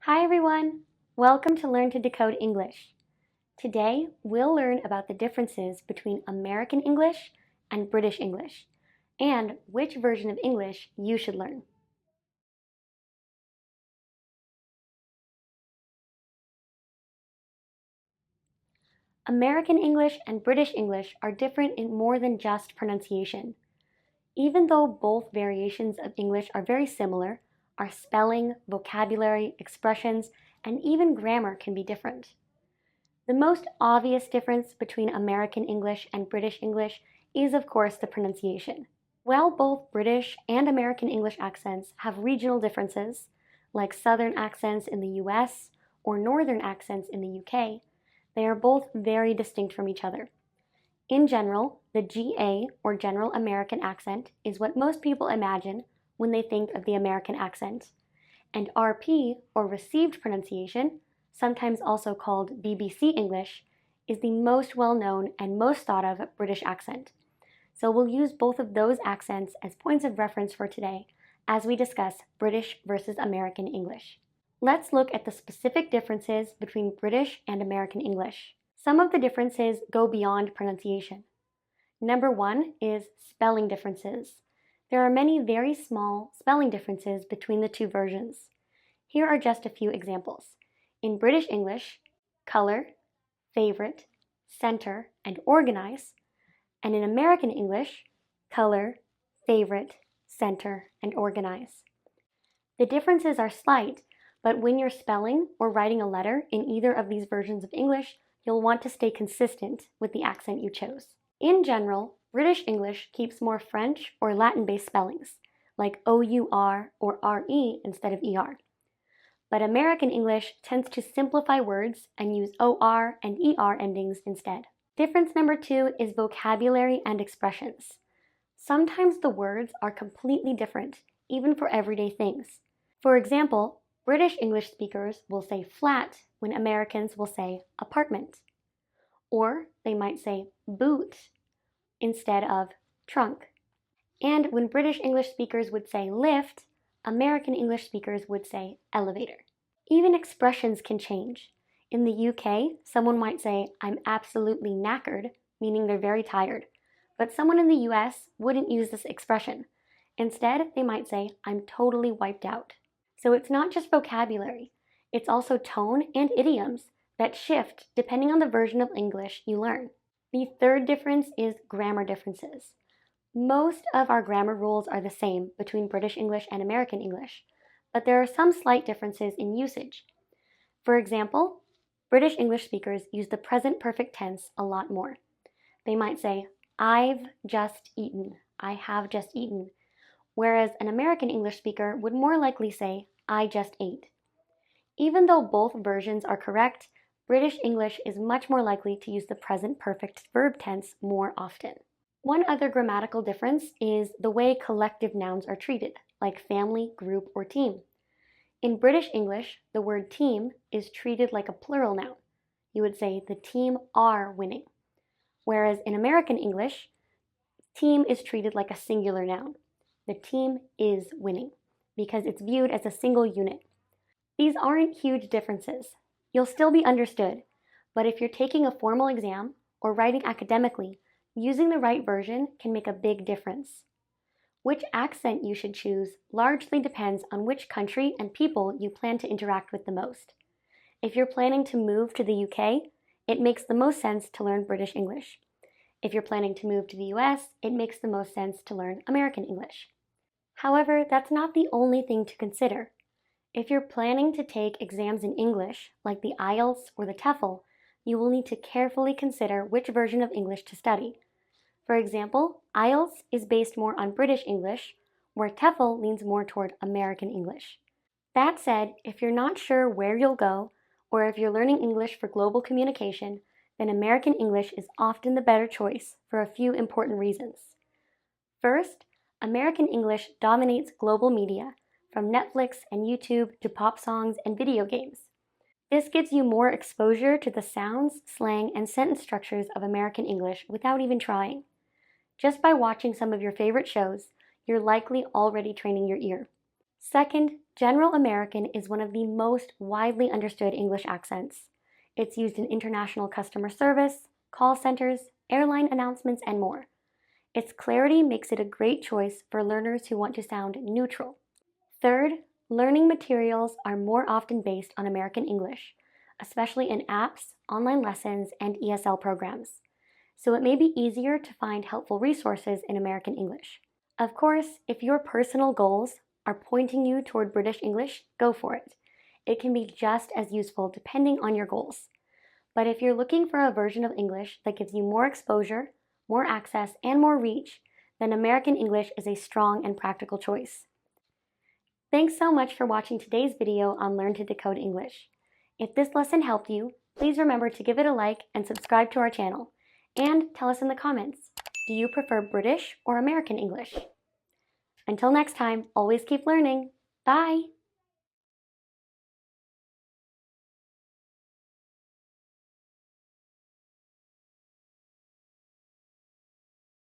Hi everyone! Welcome to Learn to Decode English. Today, we'll learn about the differences between American English and British English, and which version of English you should learn. American English and British English are different in more than just pronunciation. Even though both variations of English are very similar, our spelling, vocabulary, expressions, and even grammar can be different. The most obvious difference between American English and British English is, of course, the pronunciation. While both British and American English accents have regional differences, like Southern accents in the US or Northern accents in the UK, they are both very distinct from each other. In general, the GA or General American accent is what most people imagine when they think of the American accent, and RP or received pronunciation, sometimes also called BBC English, is the most well-known and most thought of British accent. So we'll use both of those accents as points of reference for today as we discuss British versus American English. Let's look at the specific differences between British and American English. Some of the differences go beyond pronunciation. Number one is spelling differences. There are many very small spelling differences between the two versions. Here are just a few examples. In British English, color, favorite, center, and organize, and in American English, color, favorite, center, and organize. The differences are slight, but when you're spelling or writing a letter in either of these versions of English, you'll want to stay consistent with the accent you chose. In general, British English keeps more French or Latin-based spellings, like OUR or RE instead of ER. But American English tends to simplify words and use OR and ER endings instead. Difference number two is vocabulary and expressions. Sometimes the words are completely different, even for everyday things. For example, British English speakers will say flat when Americans will say apartment. Or they might say boot instead of trunk. And when British English speakers would say lift, American English speakers would say elevator. Even expressions can change. In the UK, someone might say, I'm absolutely knackered, meaning they're very tired. But someone in the US wouldn't use this expression. Instead, they might say, I'm totally wiped out. So it's not just vocabulary, it's also tone and idioms that shift depending on the version of English you learn. The third difference is grammar differences. Most of our grammar rules are the same between British English and American English, but there are some slight differences in usage. For example, British English speakers use the present perfect tense a lot more. They might say, I've just eaten, I have just eaten, whereas an American English speaker would more likely say, I just ate. Even though both versions are correct, British English is much more likely to use the present perfect verb tense more often. One other grammatical difference is the way collective nouns are treated, like family, group, or team. In British English, the word team is treated like a plural noun. You would say the team are winning. Whereas in American English, team is treated like a singular noun. The team is winning because it's viewed as a single unit. These aren't huge differences. You'll still be understood, but if you're taking a formal exam or writing academically, using the right version can make a big difference. Which accent you should choose largely depends on which country and people you plan to interact with the most. If you're planning to move to the UK, it makes the most sense to learn British English. If you're planning to move to the US, it makes the most sense to learn American English. However, that's not the only thing to consider. If you're planning to take exams in English, like the IELTS or the TOEFL, you will need to carefully consider which version of English to study. For example, IELTS is based more on British English, where TOEFL leans more toward American English. That said, if you're not sure where you'll go, or if you're learning English for global communication, then American English is often the better choice for a few important reasons. First, American English dominates global media, from Netflix and YouTube to pop songs and video games. This gives you more exposure to the sounds, slang, and sentence structures of American English without even trying. Just by watching some of your favorite shows, you're likely already training your ear. Second, General American is one of the most widely understood English accents. It's used in international customer service, call centers, airline announcements, and more. Its clarity makes it a great choice for learners who want to sound neutral. Third, learning materials are more often based on American English, especially in apps, online lessons, and ESL programs. So it may be easier to find helpful resources in American English. Of course, if your personal goals are pointing you toward British English, go for it. It can be just as useful depending on your goals. But if you're looking for a version of English that gives you more exposure, more access, and more reach, then American English is a strong and practical choice. Thanks so much for watching today's video on Learn to Decode English. If this lesson helped you, please remember to give it a like and subscribe to our channel. And tell us in the comments, do you prefer British or American English? Until next time, always keep learning. Bye!